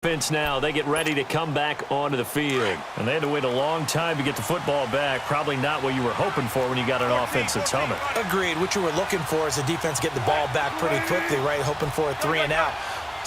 Offense now, they get ready to come back onto the field. And they had to wait a long time to get the football back. Probably not what you were hoping for when you got an offense that's humming. Agreed. What you were looking for is the defense getting the ball back pretty quickly, right? Hoping for a 3 and out.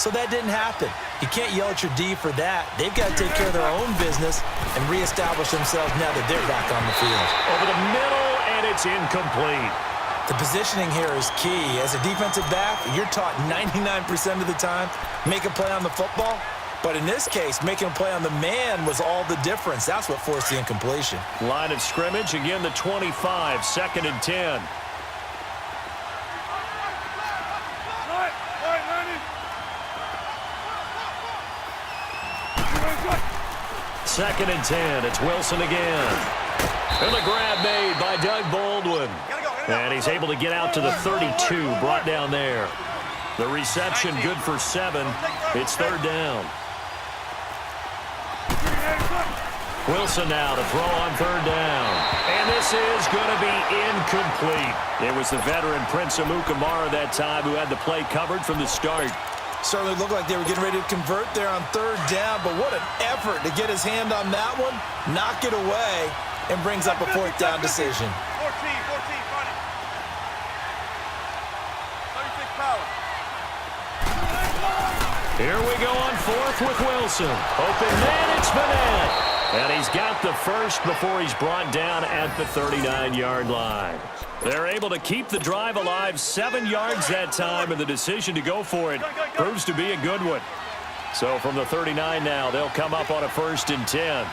So that didn't happen. You can't yell at your D for that. They've got to take care of their own business and reestablish themselves now that they're back on the field. Over the middle, and it's incomplete. The positioning here is key. As a defensive back, you're taught 99% of the time, make a play on the football. But in this case, making a play on the man was all the difference. That's what forced the incompletion. Line of scrimmage, again the 25, 2nd and 10. Second and 10, it's Wilson again. And the grab made by Doug Baldwin. And he's able to get out to the 32, brought down there. The reception good for 7. It's 3rd down. Wilson now to throw on 3rd down. And this is going to be incomplete. It was the veteran Prince Amukamara that time who had the play covered from the start. Certainly looked like they were getting ready to convert there on 3rd down, but what an effort to get his hand on that one, knock it away, and brings up a 4th down decision. 14, funny. 36 power. Here we go on 4th with Wilson. Open man, it's Vanette. And he's got the first before he's brought down at the 39-yard line. They're able to keep the drive alive, 7 yards that time, and the decision to go for it proves to be a good one. So from the 39 now, they'll come up on a 1st and 10.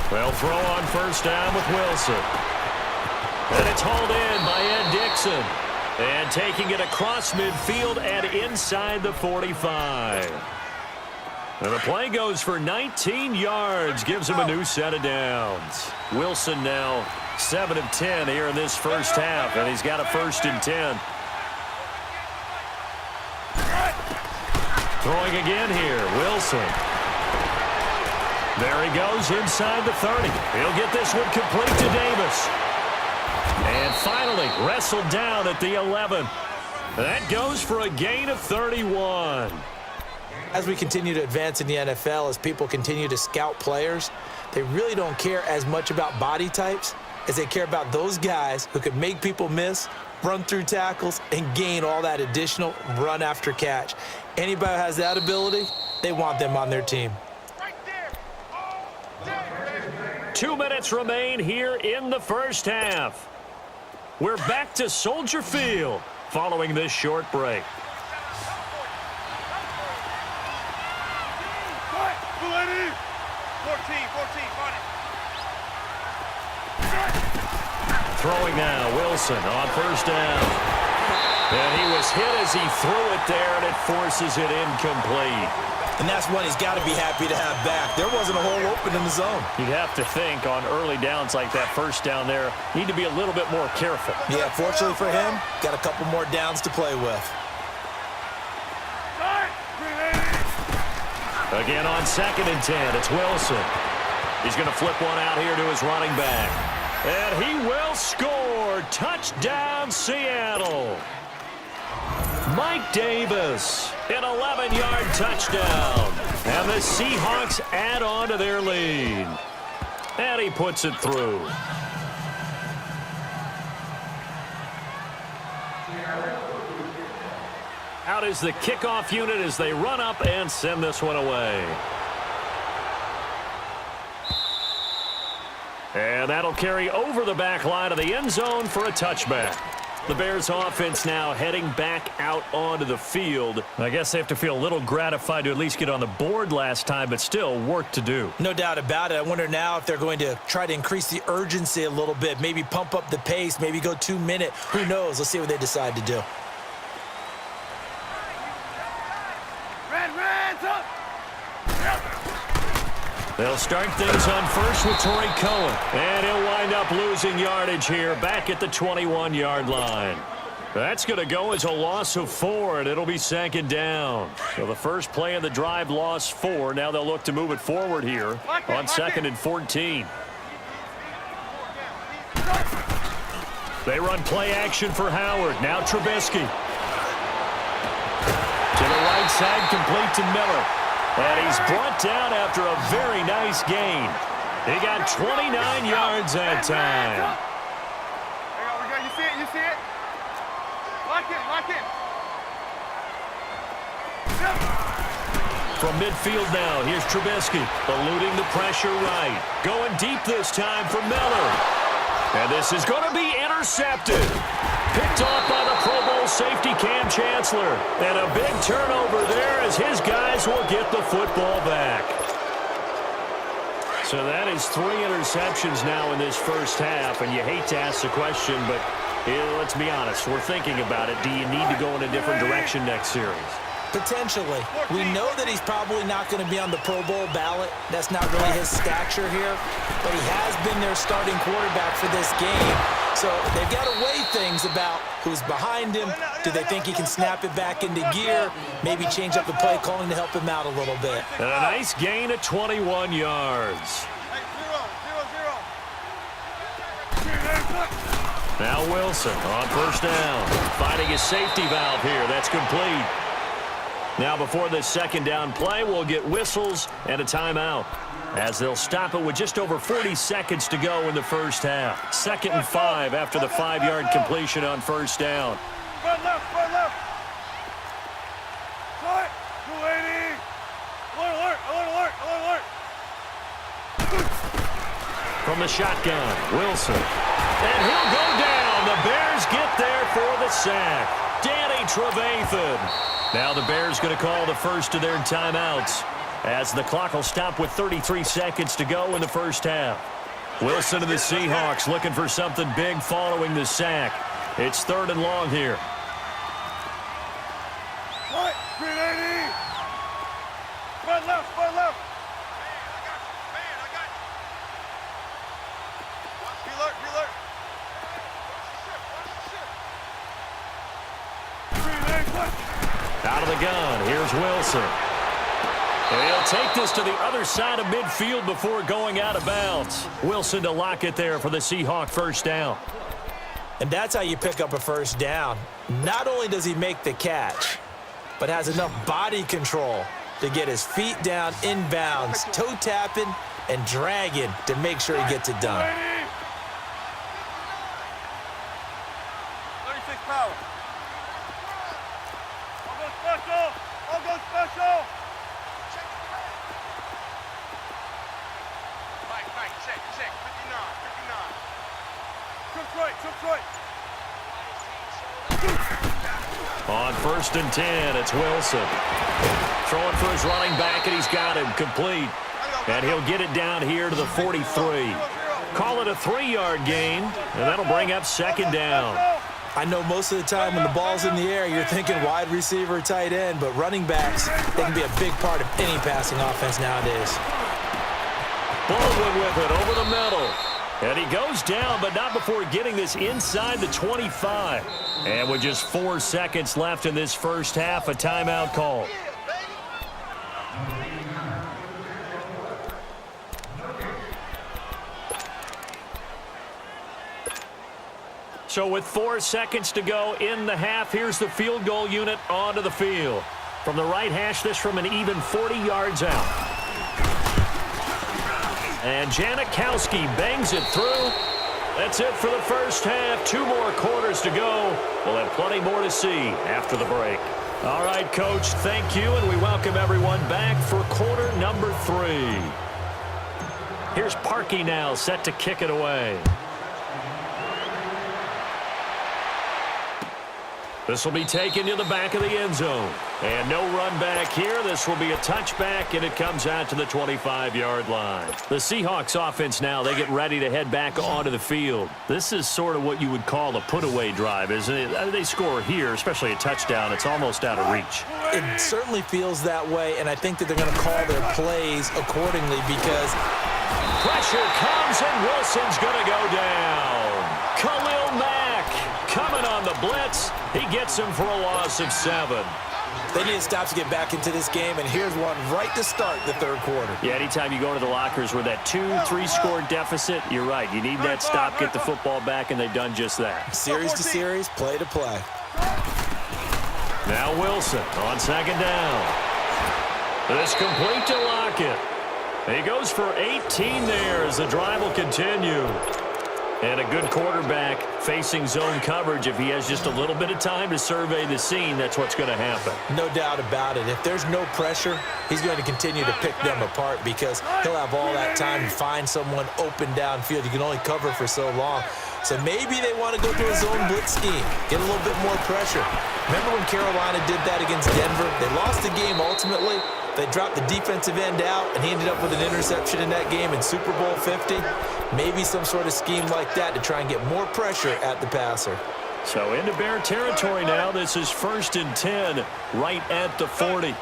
They'll throw on 1st down with Wilson. And it's hauled in by Ed Dixon. And taking it across midfield and inside the 45. And the play goes for 19 yards, gives him a new set of downs. Wilson now 7 of 10 here in this first half, and he's got a 1st and 10. Throwing again here, Wilson. There he goes inside the 30. He'll get this one complete to Davis. And finally wrestled down at the 11. That goes for a gain of 31. As we continue to advance in the NFL, as people continue to scout players, they really don't care as much about body types as they care about those guys who can make people miss, run through tackles, and gain all that additional run after catch. Anybody who has that ability, they want them on their team. 2 minutes remain here in the first half. We're back to Soldier Field following this short break. Throwing now, Wilson on 1st down. And he was hit as he threw it there, and it forces it incomplete. And that's one he's got to be happy to have back. There wasn't a hole open in the zone. You'd have to think on early downs like that 1st down there, need to be a little bit more careful. Yeah, fortunately for him, got a couple more downs to play with. Again on 2nd and 10, it's Wilson. He's going to flip one out here to his running back. And he will score. Touchdown, Seattle. Mike Davis, an 11-yard touchdown. And the Seahawks add on to their lead. And he puts it through. Out is the kickoff unit as they run up and send this one away. And that'll carry over the back line of the end zone for a touchback. The Bears offense now heading back out onto the field. I guess they have to feel a little gratified to at least get on the board last time, but still work to do. No doubt about it. I wonder now if they're going to try to increase the urgency a little bit, maybe pump up the pace, maybe go 2 minute. Who knows? Let's see what they decide to do. They'll start things on 1st with Torrey Cohen. And he'll wind up losing yardage here back at the 21-yard line. That's going to go as a loss of 4, and it'll be 2nd down. So the first play of the drive lost 4. Now they'll look to move it forward here on 2nd and 14. They run play action for Howard. Now Trubisky. inside, complete to Miller. And he's brought down after a very nice gain. He got 29 yards that time. There we go. You see it? You see it? Lock in. Lock in. From midfield now, here's Trubisky, eluding the pressure right. Going deep this time for Miller. And this is going to be intercepted. Picked off by the Pro Bowl safety Cam Chancellor. And a big turnover there as his guys will get the football back. So that is 3 interceptions now in this first half. And you hate to ask the question, but let's be honest. We're thinking about it. Do you need to go in a different direction next series? Potentially. We know that he's probably not going to be on the Pro Bowl ballot. That's not really his stature here. But he has been their starting quarterback for this game. So they've got to weigh things about who's behind him. Do they think he can snap it back into gear? Maybe change up the play calling to help him out a little bit. And a nice gain of 21 yards. Now Wilson on first down. Finding his safety valve here. That's complete. Now before this second down play, we'll get whistles and a timeout, as they'll stop it with just over 40 seconds to go in the first half. 2nd and 5 after the 5-yard completion on first down. Run left, run left. Shot, 280. Alert, alert, alert, alert. From the shotgun, Wilson. And he'll go down. The Bears get there for the sack. Danny Trevathan. Now the Bears going to call the first of their timeouts, as the clock will stop with 33 seconds to go in the first half. Wilson and the Seahawks looking for something big following the sack. It's 3rd and long here. Right, 380. Run left, run left. Man, I got you. Be alert, be alert. Out of the gun, here's Wilson. And he'll take this to the other side of midfield before going out of bounds. Wilson to lock it there for the Seahawk first down. And that's how you pick up a first down. Not only does he make the catch, but has enough body control to get his feet down inbounds, toe tapping and dragging to make sure he gets it done. 36 power. Special! I'll go special! Mike, check, 59. Cook right. On 1st and 10, it's Wilson. Throwing for his running back, and he's got him complete. And he'll get it down here to the 43. Call it a 3-yard gain, and that'll bring up 2nd down. I know most of the time when the ball's in the air, you're thinking wide receiver, tight end, but running backs, they can be a big part of any passing offense nowadays. Baldwin with it over the middle. And he goes down, but not before getting this inside the 25. And with just 4 seconds left in this first half, a timeout call. So with 4 seconds to go in the half, here's the field goal unit onto the field. From the right hash, this from an even 40 yards out. And Janikowski bangs it through. That's it for the first half. 2 more quarters to go. We'll have plenty more to see after the break. All right, Coach, thank you, and we welcome everyone back for quarter number 3. Here's Parkey now, set to kick it away. This will be taken to the back of the end zone. And no run back here. This will be a touchback, and it comes out to the 25-yard line. The Seahawks offense now, they get ready to head back onto the field. This is sort of what you would call a put-away drive, isn't it? They score here, especially a touchdown. It's almost out of reach. It certainly feels that way, and I think that they're going to call their plays accordingly because pressure comes, and Wilson's going to go down. Khalil Mack coming on the blitz. He gets him for a loss of 7. They need to stop to get back into this game, and here's one right to start the 3rd quarter. Yeah, anytime you go to the lockers with that 2-3 score deficit, you're right. You need that stop, get the football back, and they've done just that. Series to series, play to play. Now Wilson on second down. This complete to Lockett. He goes for 18 there as the drive will continue. And a good quarterback facing zone coverage. If he has just a little bit of time to survey the scene, that's what's going to happen. No doubt about it. If there's no pressure, he's going to continue to pick them apart because he'll have all that time to find someone open downfield. You can only cover for so long. So maybe they want to go to a zone blitz scheme, get a little bit more pressure. Remember when Carolina did that against Denver? They lost the game ultimately. They dropped the defensive end out, and he ended up with an interception in that game in Super Bowl 50. Maybe some sort of scheme like that to try and get more pressure at the passer. So into Bear territory now. This is 1st and 10 right at the 40.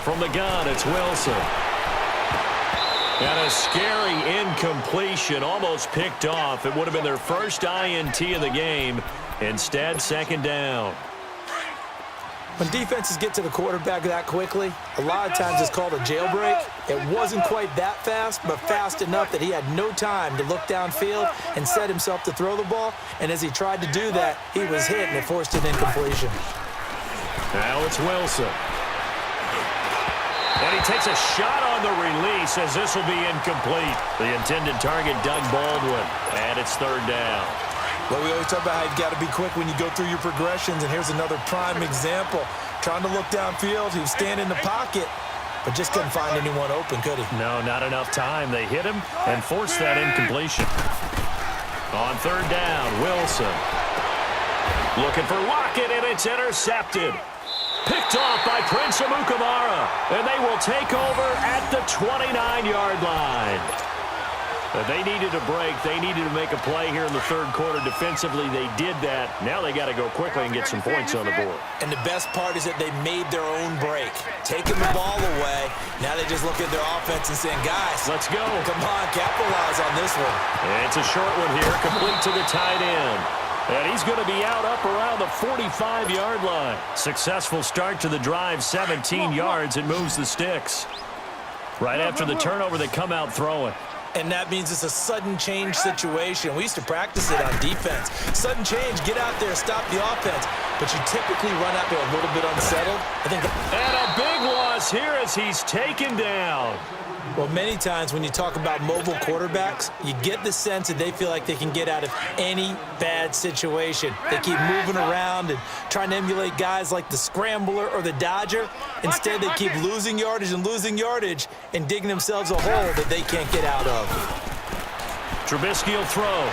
From the gun, it's Wilson. And a scary incompletion, almost picked off. It would have been their first INT of the game. Instead, second down. When defenses get to the quarterback that quickly, a lot of times it's called a jailbreak. It wasn't quite that fast, but fast enough that he had no time to look downfield and set himself to throw the ball. And as he tried to do that, he was hit and it forced an incompletion. Now it's Wilson. And he takes a shot on the release as this will be incomplete. The intended target, Doug Baldwin. And it's third down. Well, we always talk about how you've got to be quick when you go through your progressions, and here's another prime example. Trying to look downfield, he was standing in the pocket, but just couldn't find anyone open, could he? No, not enough time. They hit him and forced that incompletion. On third down, Wilson. Looking for Lockett, and it's intercepted. Picked off by Prince Amukamara, and they will take over at the 29-yard line. They needed a break. They needed to make a play here in the third quarter. Defensively, they did that. Now they got to go quickly and get some points on the board. And the best part is that they made their own break. Taking the ball away, now they just look at their offense and saying, guys, let's go. Come on, capitalize on this one. It's a short one here, complete to the tight end. And he's going to be out up around the 45-yard line. Successful start to the drive, 17 yards, and moves the sticks. Right after the turnover, they come out throwing. And that means it's a sudden change situation. We used to practice it on defense. Sudden change, get out there, stop the offense. But you typically run out there a little bit unsettled. And a big loss here as he's taken down. Well, many times when you talk about mobile quarterbacks, you get the sense that they feel like they can get out of any bad situation. They keep moving around and trying to emulate guys like the Scrambler or the Dodger. Instead, they keep losing yardage and digging themselves a hole that they can't get out of. Trubisky will throw.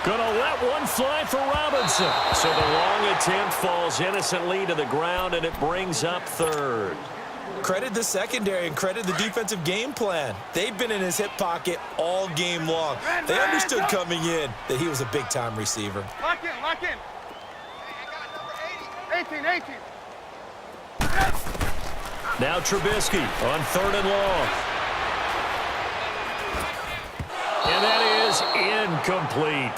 Gonna let one fly for Robinson. So the long attempt falls innocently to the ground, and it brings up third. Credit the secondary and credit the defensive game plan. They've been in his hip pocket all game long. They understood coming in that he was a big-time receiver. Lock in, lock in. 18. Now Trubisky on third and long. And that is incomplete.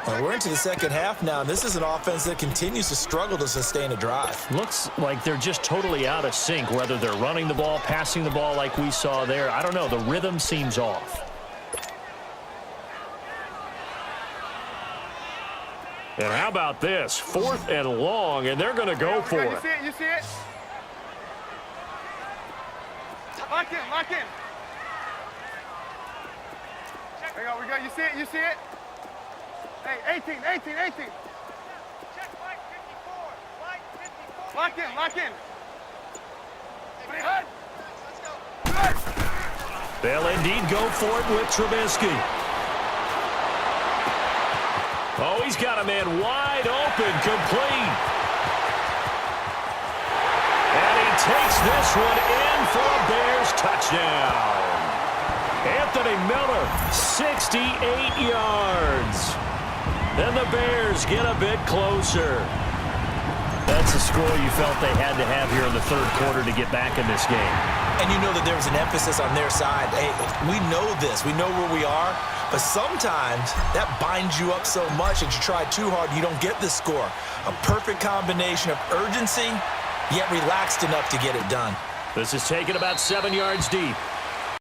Well, we're into the second half now, and this is an offense that continues to struggle to sustain a drive. Looks like they're just totally out of sync, whether they're running the ball, passing the ball like we saw there. I don't know. The rhythm seems off. And how about this? 4th and long, and they're going to go for it. You see it? Lock in. We go. You see it? Hey, 18. Check Mike 54. Lock in. Let's go. They'll indeed go for it with Trubisky. Oh, he's got a man wide open, complete. And he takes this one in for a Bears touchdown. Anthony Miller, 68 yards. And the Bears get a bit closer. That's a score you felt they had to have here in the third quarter to get back in this game. And you know that there was an emphasis on their side. Hey, we know this. We know where we are. But sometimes that binds you up so much that you try too hard, you don't get the score. A perfect combination of urgency, yet relaxed enough to get it done. This is taken about 7 yards deep.